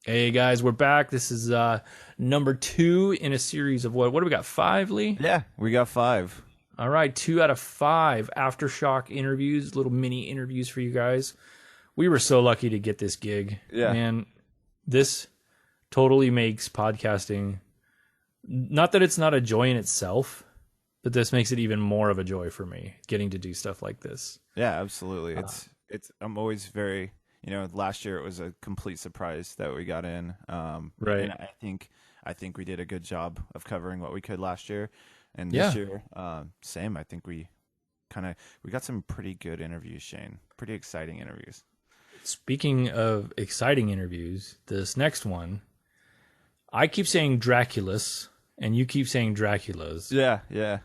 Hey guys, we're back. This is number 2 in a series of what do we got? 5, Lee? Yeah, we got 5. All right, 2 out of 5 Aftershock interviews, little mini interviews for you guys. We were so lucky to get this gig. Yeah. Man, this totally makes podcasting, not that it's not a joy in itself, but this makes it even more of a joy for me, getting to do stuff like this. Yeah, absolutely. I'm always very, last year it was a complete surprise that we got in. Right. And I think we did a good job of covering what we could last year. And this year, same. I think we got some pretty good interviews, Shane. Pretty exciting interviews. Speaking of exciting interviews, this next one, I keep saying Drakulas, and you keep saying Drakulas. Yeah.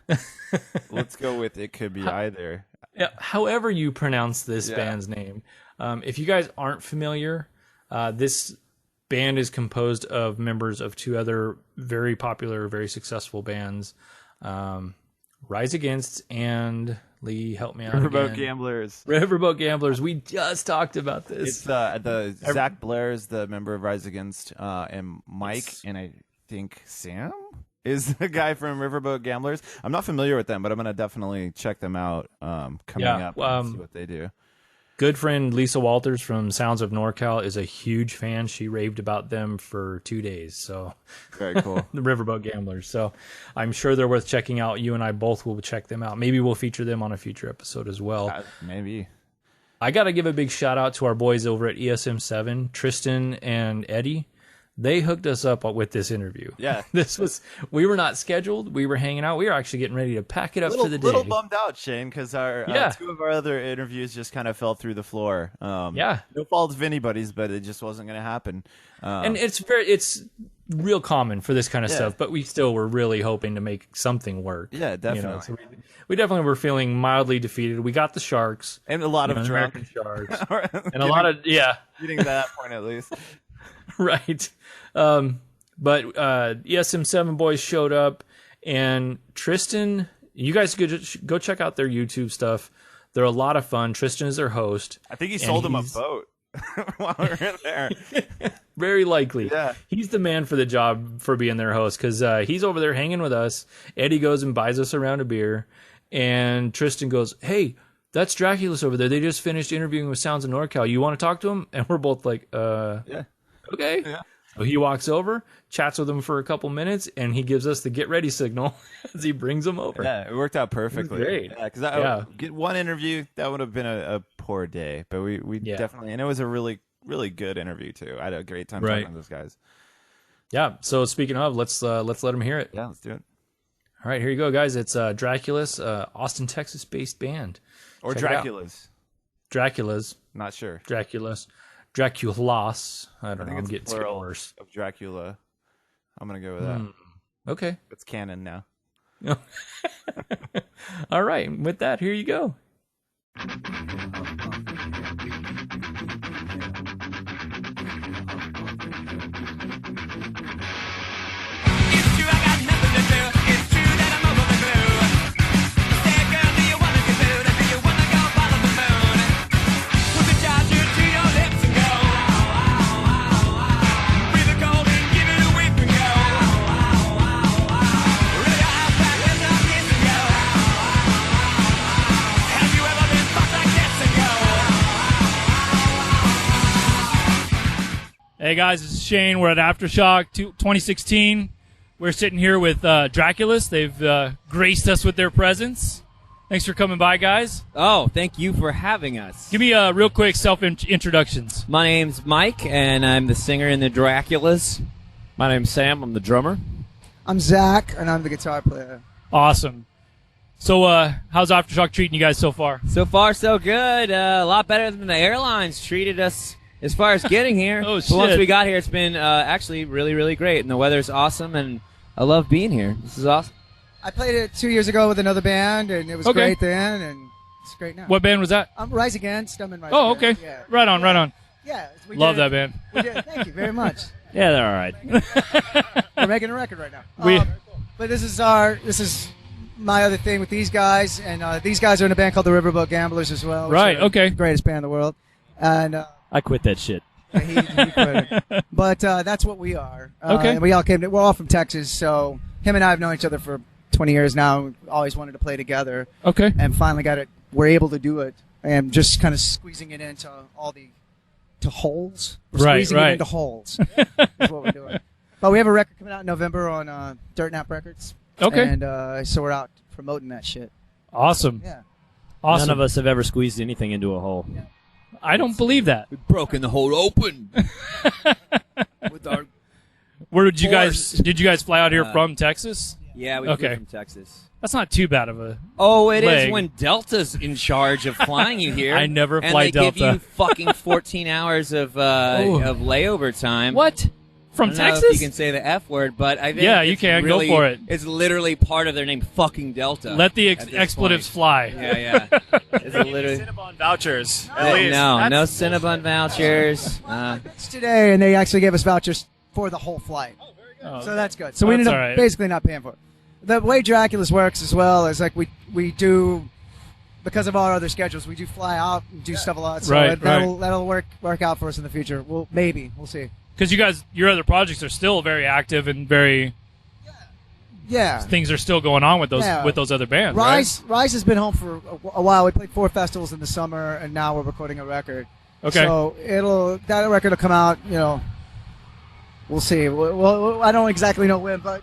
Let's go with it could be either. Yeah, however you pronounce this band's name. If you guys aren't familiar, this band is composed of members of 2 other very popular, very successful bands, Rise Against and Lee, help me out Riverboat again. Gamblers. Riverboat Gamblers. We just talked about this. It's the Zach Blair is the member of Rise Against, and Mike and I think Sam is the guy from Riverboat Gamblers. I'm not familiar with them, but I'm gonna definitely check them out coming up and see what they do. Good friend Lisa Walters from Sounds of NorCal is a huge fan. She raved about them for 2 days. So very cool. The Riverboat Gamblers. So I'm sure they're worth checking out. You and I both will check them out. Maybe we'll feature them on a future episode as well. Maybe. I got to give a big shout out to our boys over at ESM7, Tristan and Eddie. They hooked us up with this interview. Yeah. We were not scheduled. We were hanging out. We were actually getting ready to pack it up for the day. Little bummed out, Shane, because our 2 of our other interviews just kind of fell through the floor. No fault of anybody's, but it just wasn't going to happen. And it's real common for this kind of stuff, but we still were really hoping to make something work. Yeah, definitely. So we definitely were feeling mildly defeated. We got the Sharks. And a lot of American Sharks. And a lot of, Getting to that point at least. Right. But ESM7 boys showed up, and Tristan, you guys could go check out their YouTube stuff. They're a lot of fun. Tristan is their host. I think he sold him a boat while we were in there. Very likely. Yeah. He's the man for the job for being their host, because he's over there hanging with us. Eddie goes and buys us a round of beer, and Tristan goes, "Hey, that's Drakulas over there. They just finished interviewing with Sounds of NorCal. You want to talk to him?" And we're both like, yeah. Okay. Yeah. So he walks over, chats with him for a couple minutes, and he gives us the get ready signal as he brings them over. Yeah, it worked out perfectly. Great. Yeah, because get one interview, that would have been a poor day, but we definitely, and it was a really, really good interview too. I had a great time talking to those guys. Yeah. So speaking of, let's let them hear it. Yeah, let's do it. All right, here you go, guys. It's Drakulas, Austin, Texas-based band. Or Check Drakulas. Drakulas. Not sure. Drakulas. I don't know. I'm getting worse. Of Dracula. I'm going to go with that. Okay. It's canon now. All right. With that, here you go. Hey guys, this is Shane. We're at Aftershock 2016. We're sitting here with Drakulas. They've graced us with their presence. Thanks for coming by, guys. Oh, thank you for having us. Give me real quick self-introductions. My name's Mike, and I'm the singer in the Drakulas. My name's Sam. I'm the drummer. I'm Zach, and I'm the guitar player. Awesome. So how's Aftershock treating you guys so far? So far, so good. A lot better than the airlines treated us as far as getting here. Oh, shit. But once we got here, it's been actually really, really great, and the weather's awesome, and I love being here. This is awesome. I played it 2 years ago with another band, and it was great then, and it's great now. What band was that? Rise Against. I'm in Rise Oh, Against. okay. Yeah. Right on, right on. Yeah. We Love did that band. We did. Thank you very much. Yeah, they're all right. We're making a record right now. But this is my other thing with these guys, and these guys are in a band called the Riverboat Gamblers as well. Right, okay. The greatest band in the world. And I quit that shit. he quit it. But but that's what we are. Okay. And we're all from Texas, so him and I have known each other for 20 years now. We always wanted to play together. Okay. And finally we're able to do it, and just kind of squeezing it into holes. We're squeezing it into holes is what we're doing. But we have a record coming out in November on Dirt Nap Records. Okay. And so we're out promoting that shit. Awesome. Yeah. Awesome. None of us have ever squeezed anything into a hole. I don't believe that. We've broken the hole open. With our Where did you guys fly out here from Texas? Yeah, we Okay. flew from Texas. That's not too bad of a. Oh, it leg. is when Delta's in charge of flying you here. I never and fly they Delta. give you fucking 14 hours of layover time. What? From I don't know Texas? if you can say the F word, but I think Yeah, you it's can. Go really- for it. It's literally part of their name, fucking Delta. Let the at this expletives point. fly. Yeah. It's literally Cinnabon vouchers. At least. no That's- Cinnabon vouchers. It's today, and they actually gave us vouchers for the whole flight. So that's good. So we That's ended up all right. basically not paying for it. The way Drakulas works as well is like we do, because of our other schedules, we do fly out and do stuff a lot. So Right, that'll work out for us in the future. We'll see. Because you guys, your other projects are still very active and very Yeah. things are still going on with those Yeah. other bands. Rise has been home for a while. We played 4 festivals in the summer, and now we're recording a record. Okay. So that record will come out. We'll see. Well, I don't exactly know when, but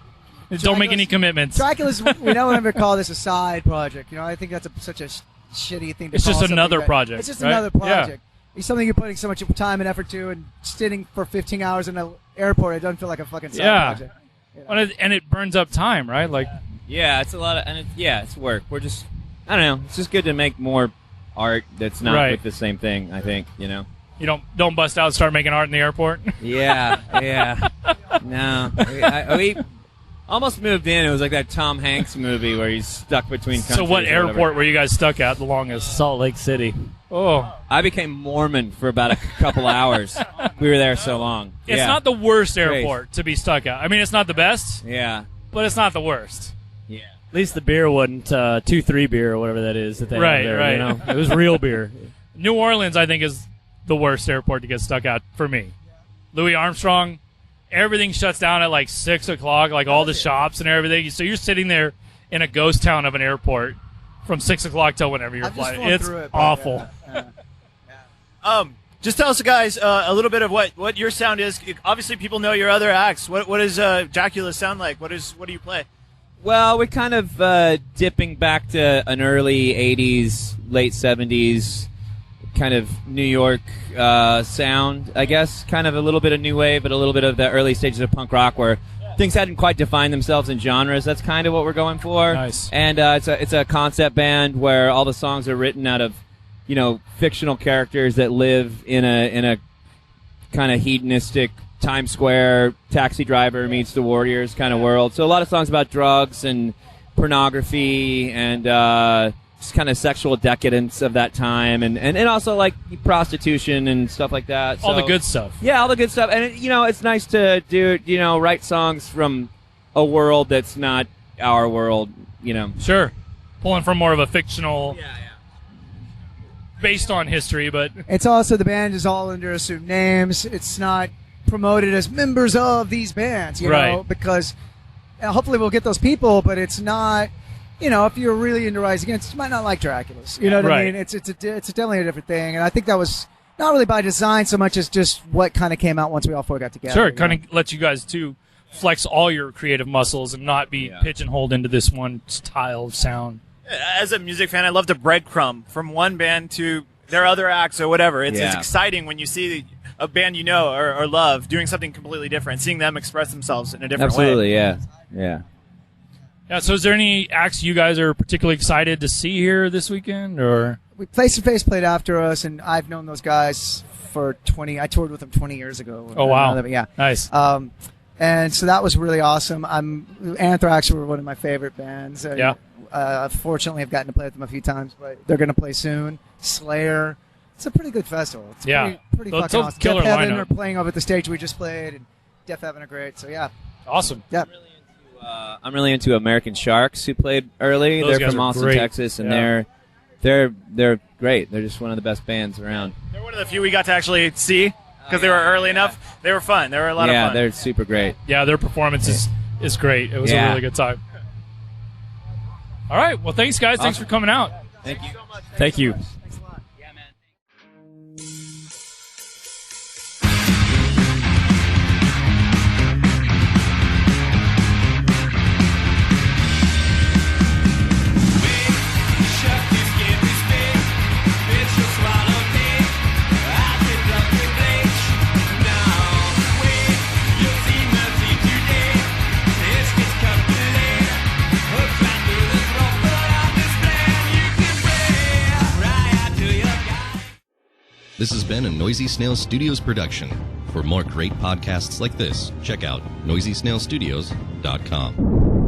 Right? Don't make any commitments. Drakulas, we don't ever call this a side project. I think that's such a shitty thing to It's call just something another that- project, It's just right? another Yeah. project. It's something you're putting so much time and effort to, and sitting for 15 hours in an airport, it doesn't feel like a fucking side Yeah. project. And it burns up time, right? Like, Yeah, it's a lot of, and it's work. We're just, I don't know. It's just good to make more art that's not Right. with the same thing. I think you don't bust out and start making art in the airport. Yeah. No, we almost moved in. It was like that Tom Hanks movie where he's stuck between. So what countries or whatever. airport were you guys stuck at the longest? Salt Lake City. Oh, I became Mormon for about a couple hours. We were there so long. it's Yeah. not the worst Great. airport to be stuck at. I mean, it's not the best, Yeah. but it's not the worst. Yeah. At least the beer wasn't 2-3 beer or whatever that is that they Right, have there. right. You know? It was real beer. New Orleans, I think, is the worst airport to get stuck at for me. Louis Armstrong, everything shuts down at like 6 o'clock, like all the shops and everything. So you're sitting there in a ghost town of an airport from 6 o'clock till whenever you're I've just flying. flown It's through it, but, awful. Just tell us, guys, a little bit of what your sound is. Obviously, people know your other acts. What does Dracula sound like? What do you play? Well, we're kind of dipping back to an early 80s, late 70s kind of New York sound, I guess. Kind of a little bit of new wave, but a little bit of the early stages of punk rock where things hadn't quite defined themselves in genres. That's kind of what we're going for. Nice. And it's a concept band where all the songs are written out of, fictional characters that live in a kind of hedonistic Times Square Taxi Driver meets the Warriors kind of world. So a lot of songs about drugs and pornography and just kind of sexual decadence of that time, and also like prostitution and stuff like that. All the So- good stuff. Yeah, all the good stuff. And it's nice to write songs from a world that's not our world. Sure. Pulling from more of a fictional, based on history, but It's also, the band is all under assumed names. It's not promoted as members of these bands, Right. because hopefully we'll get those people, but it's not, if you're really into Rise Against, you might not like Drakulas. You know what I Right. mean? It's definitely a different thing, and I think that was not really by design so much as just what kind of came out once we all four got together. sure, it kind of lets you guys to flex all your creative muscles and not be pigeonholed into this one style of sound. As a music fan, I love to breadcrumb from one band to their other acts or whatever. It's exciting when you see a band you know or love doing something completely different, seeing them express themselves in a different way. Absolutely, yeah. Yeah, so is there any acts you guys are particularly excited to see here this weekend, or? Face to Face played after us, and I've known those guys for 20. I toured with them 20 years ago. Oh, wow. Yeah. Nice. And so that was really awesome. Anthrax were one of my favorite bands. Yeah. Fortunately, I've gotten to play with them a few times, but they're going to play soon. Slayer. It's a pretty good festival. It's pretty It's fucking a awesome. killer Deaf Heaven lineup. are playing over at the stage we just played, and Deaf Heaven are great. So yeah, Awesome. yeah. I'm really into American Sharks, who played early. Those They're guys from are Austin, great. Texas, and Yeah. they're great. They're just one of the best bands around. They're one of the few we got to actually see. because they were early enough. They were fun. They were a lot of fun. Yeah, they're super great. Yeah, their performance is great. It was a really good time. All right. Well, thanks, guys. Thanks for coming out. Thank you. Thank you. This has been a Noisy Snail Studios production. For more great podcasts like this, check out noisysnailstudios.com.